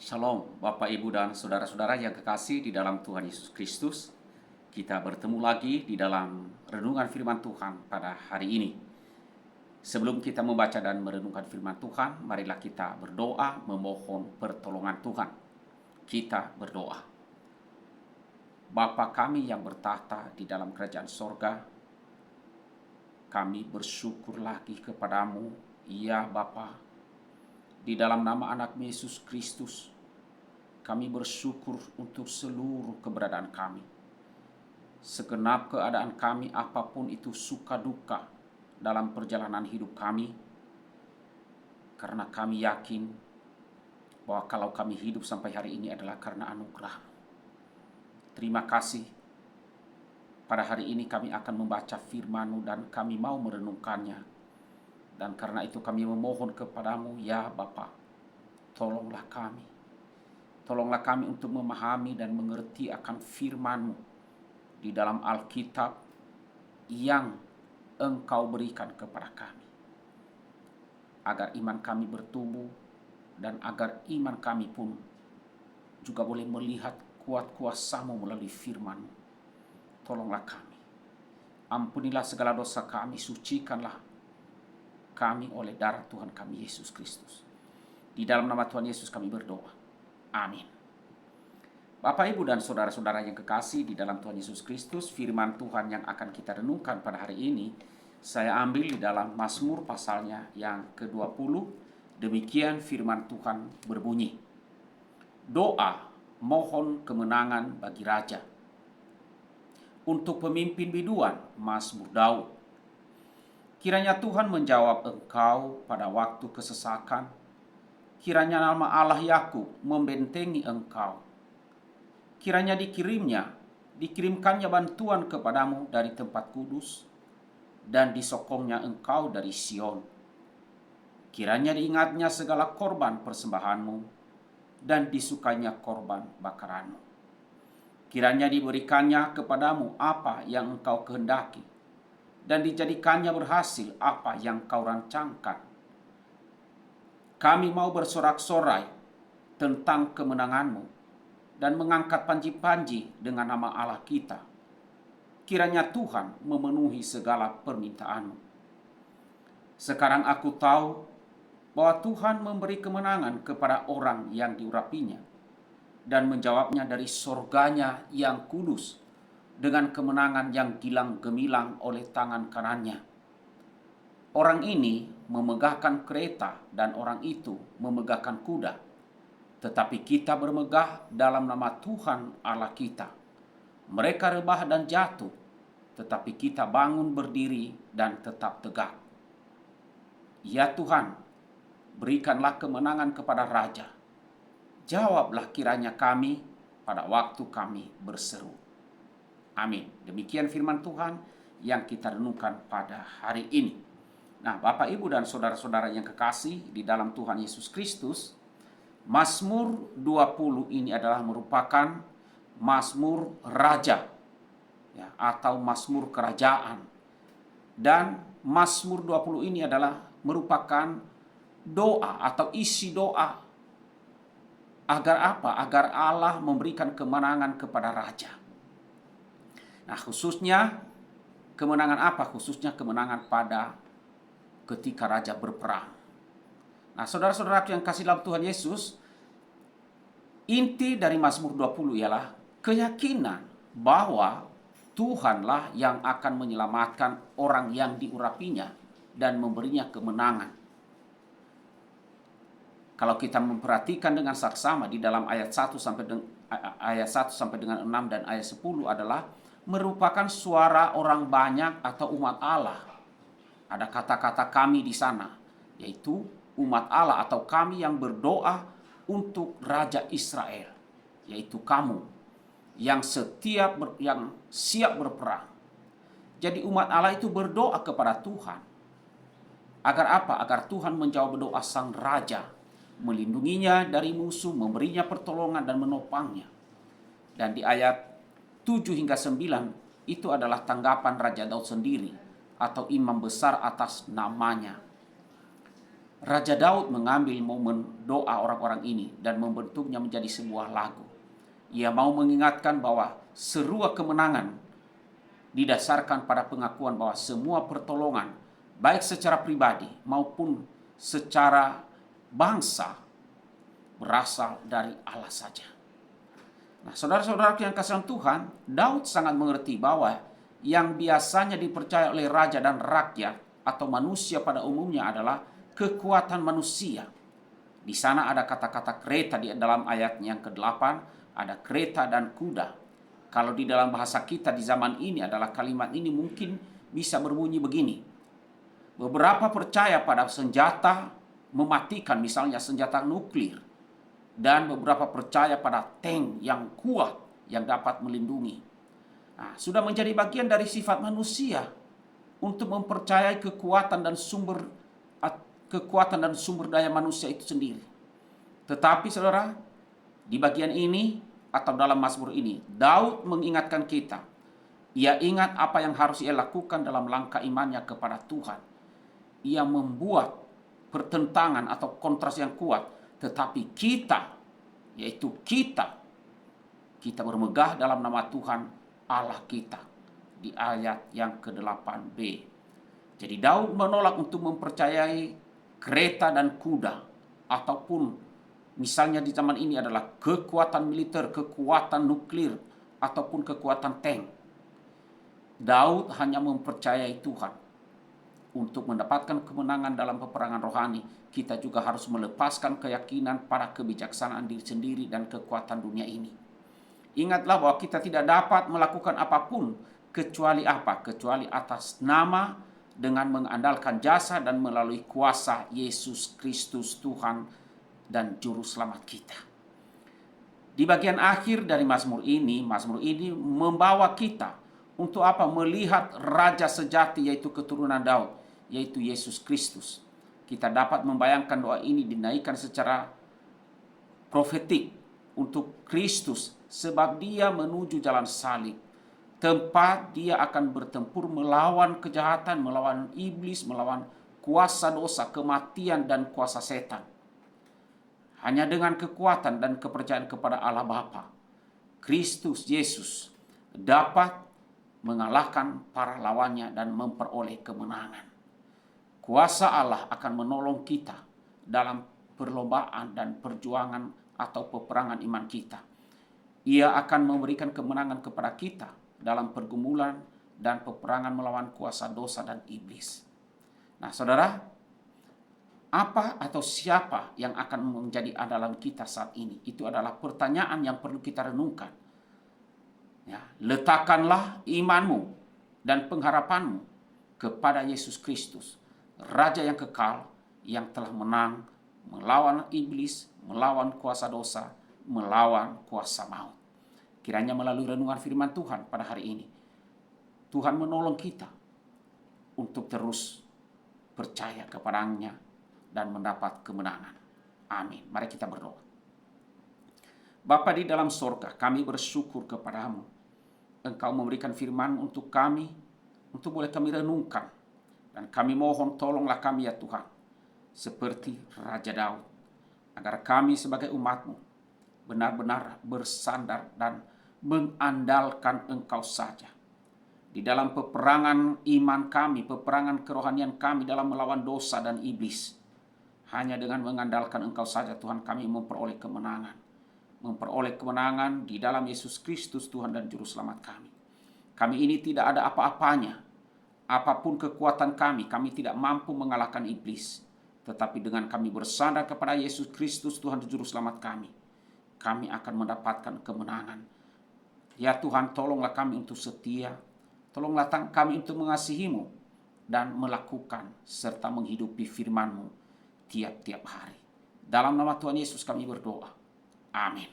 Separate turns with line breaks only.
Shalom, Bapak, Ibu, dan saudara-saudara yang kekasih di dalam Tuhan Yesus Kristus. Kita bertemu lagi di dalam renungan firman Tuhan pada hari ini. Sebelum kita membaca dan merenungkan firman Tuhan, marilah kita berdoa memohon pertolongan Tuhan. Kita berdoa. Bapa kami yang bertahta di dalam kerajaan sorga, kami bersyukur lagi kepadamu, ya Bapa, di dalam nama anak Yesus Kristus. Kami bersyukur untuk seluruh keberadaan kami. Segenap keadaan kami, apapun itu suka duka dalam perjalanan hidup kami, karena kami yakin bahwa kalau kami hidup sampai hari ini adalah karena anugerah. Terima kasih. Pada hari ini kami akan membaca firman-Mu dan kami mau merenungkannya. Dan karena itu kami memohon kepadamu, ya Bapa, tolonglah kami. Tolonglah kami untuk memahami dan mengerti akan firman-Mu di dalam Alkitab yang Engkau berikan kepada kami. Agar iman kami bertumbuh dan agar iman kami pun juga boleh melihat kuat kuasa-Mu melalui firman-Mu. Tolonglah kami. Ampunilah segala dosa kami, sucikanlah kami oleh darah Tuhan kami Yesus Kristus. Di dalam nama Tuhan Yesus kami berdoa. Amin. Bapak, Ibu, dan saudara-saudara yang kekasih di dalam Tuhan Yesus Kristus, firman Tuhan yang akan kita renungkan pada hari ini, saya ambil di dalam Mazmur pasalnya yang ke-20. Demikian firman Tuhan berbunyi. Doa mohon kemenangan bagi raja. Untuk pemimpin biduan, Mazmur Daud. Kiranya Tuhan menjawab engkau pada waktu kesesakan. Kiranya nama Allah Yakub membentengi engkau. Kiranya dikirimkannya bantuan kepadamu dari tempat kudus, dan disokongnya engkau dari Sion. Kiranya diingatnya segala korban persembahanmu, dan disukainya korban bakaranmu. Kiranya diberikannya kepadamu apa yang engkau kehendaki, dan dijadikannya berhasil apa yang kau rancangkan. Kami mau bersorak-sorai tentang kemenanganmu dan mengangkat panji-panji dengan nama Allah kita. Kiranya Tuhan memenuhi segala permintaanmu. Sekarang aku tahu bahwa Tuhan memberi kemenangan kepada orang yang diurapinya dan menjawabnya dari sorganya yang kudus dengan kemenangan yang gilang gemilang oleh tangan kanannya. Orang ini memegahkan kereta dan orang itu memegahkan kuda. Tetapi kita bermegah dalam nama Tuhan Allah kita. Mereka rebah dan jatuh, tetapi kita bangun berdiri dan tetap tegak. Ya Tuhan, berikanlah kemenangan kepada raja. Jawablah kiranya kami pada waktu kami berseru. Amin. Demikian firman Tuhan yang kita renungkan pada hari ini. Nah, Bapak, Ibu, dan saudara-saudara yang kekasih di dalam Tuhan Yesus Kristus, Mazmur 20 ini adalah merupakan Mazmur Raja, ya, atau Mazmur Kerajaan. Dan Mazmur 20 ini adalah merupakan doa atau isi doa. Agar apa? Agar Allah memberikan kemenangan kepada raja. Nah, khususnya kemenangan apa? Khususnya kemenangan pada ketika raja berperang. Nah, saudara-saudara yang kasih dalam Tuhan Yesus, inti dari Mazmur 20 ialah keyakinan bahwa Tuhanlah yang akan menyelamatkan orang yang diurapinya dan memberinya kemenangan. Kalau kita memperhatikan dengan saksama di dalam ayat 1 sampai dengan 6 dan ayat 10 adalah merupakan suara orang banyak atau umat Allah. Ada kata-kata kami di sana, yaitu umat Allah atau kami yang berdoa untuk Raja Israel, yaitu kamu yang siap berperang. Jadi umat Allah itu berdoa kepada Tuhan. Agar apa? Agar Tuhan menjawab doa sang raja, melindunginya dari musuh, memberinya pertolongan dan menopangnya. Dan di ayat 7 hingga 9 itu adalah tanggapan Raja Daud sendiri atau imam besar atas namanya. Raja Daud mengambil momen doa orang-orang ini dan membentuknya menjadi sebuah lagu. Ia mau mengingatkan bahwa seruan kemenangan didasarkan pada pengakuan bahwa semua pertolongan, baik secara pribadi maupun secara bangsa, berasal dari Allah saja. Nah, saudara-saudara yang kasih Tuhan, Daud sangat mengerti bahwa yang biasanya dipercaya oleh raja dan rakyat atau manusia pada umumnya adalah kekuatan manusia. Di sana ada kata-kata kereta di dalam ayat yang ke-8, ada kereta dan kuda. Kalau di dalam bahasa kita di zaman ini adalah kalimat ini mungkin bisa berbunyi begini. Beberapa percaya pada senjata mematikan, misalnya senjata nuklir. Dan beberapa percaya pada tank yang kuat yang dapat melindungi. Nah, sudah menjadi bagian dari sifat manusia untuk mempercayai kekuatan dan sumber daya manusia itu sendiri. Tetapi saudara, di bagian ini atau dalam Mazmur ini, Daud mengingatkan kita. Ia ingat apa yang harus ia lakukan dalam langkah imannya kepada Tuhan. Ia membuat pertentangan atau kontras yang kuat. Tetapi kita, yaitu kita bermegah dalam nama Tuhan Allah kita. Di ayat yang ke-8b. Jadi Daud menolak untuk mempercayai kereta dan kuda, ataupun misalnya di zaman ini adalah kekuatan militer, kekuatan nuklir, ataupun kekuatan tank. Daud hanya mempercayai Tuhan. Untuk mendapatkan kemenangan dalam peperangan rohani, kita juga harus melepaskan keyakinan pada kebijaksanaan diri sendiri dan kekuatan dunia ini. Ingatlah bahwa kita tidak dapat melakukan apapun kecuali apa? Kecuali atas nama, dengan mengandalkan jasa dan melalui kuasa Yesus Kristus Tuhan dan Juru Selamat kita. Di bagian akhir dari Mazmur ini membawa kita untuk apa? Melihat Raja sejati, yaitu keturunan Daud, yaitu Yesus Kristus. Kita dapat membayangkan doa ini dinaikkan secara profetik untuk Kristus, sebab dia menuju jalan salib, tempat dia akan bertempur melawan kejahatan, melawan iblis, melawan kuasa dosa, kematian, dan kuasa setan. Hanya dengan kekuatan dan kepercayaan kepada Allah Bapa, Kristus Yesus dapat mengalahkan para lawannya dan memperoleh kemenangan. Kuasa Allah akan menolong kita dalam perlombaan dan perjuangan atau peperangan iman kita. Ia akan memberikan kemenangan kepada kita dalam pergumulan dan peperangan melawan kuasa dosa dan iblis. Nah, saudara, apa atau siapa yang akan menjadi andalan kita saat ini? Itu adalah pertanyaan yang perlu kita renungkan. Ya, letakkanlah imanmu dan pengharapanmu kepada Yesus Kristus, Raja yang kekal, yang telah menang melawan iblis, melawan kuasa dosa, melawan kuasa maut. Kiranya melalui renungan firman Tuhan pada hari ini, Tuhan menolong kita untuk terus percaya kepada-Nya dan mendapat kemenangan. Amin. Mari kita berdoa. Bapa di dalam sorga, kami bersyukur kepadamu. Engkau memberikan firman untuk kami, untuk boleh kami renungkan. Dan kami mohon tolonglah kami ya Tuhan, seperti Raja Daud, agar kami sebagai umat-Mu benar-benar bersandar dan mengandalkan Engkau saja. Di dalam peperangan iman kami, peperangan kerohanian kami dalam melawan dosa dan iblis, hanya dengan mengandalkan Engkau saja Tuhan kami memperoleh kemenangan. Memperoleh kemenangan di dalam Yesus Kristus Tuhan dan Juru Selamat kami. Kami ini tidak ada apa-apanya. Apapun kekuatan kami tidak mampu mengalahkan iblis. Tetapi dengan kami bersandar kepada Yesus Kristus Tuhan dan Juru Selamat kami akan mendapatkan kemenangan. Ya Tuhan, tolonglah kami untuk setia. Tolonglah kami untuk mengasihi-Mu dan melakukan serta menghidupi firman-Mu tiap-tiap hari. Dalam nama Tuhan Yesus kami berdoa. Amin.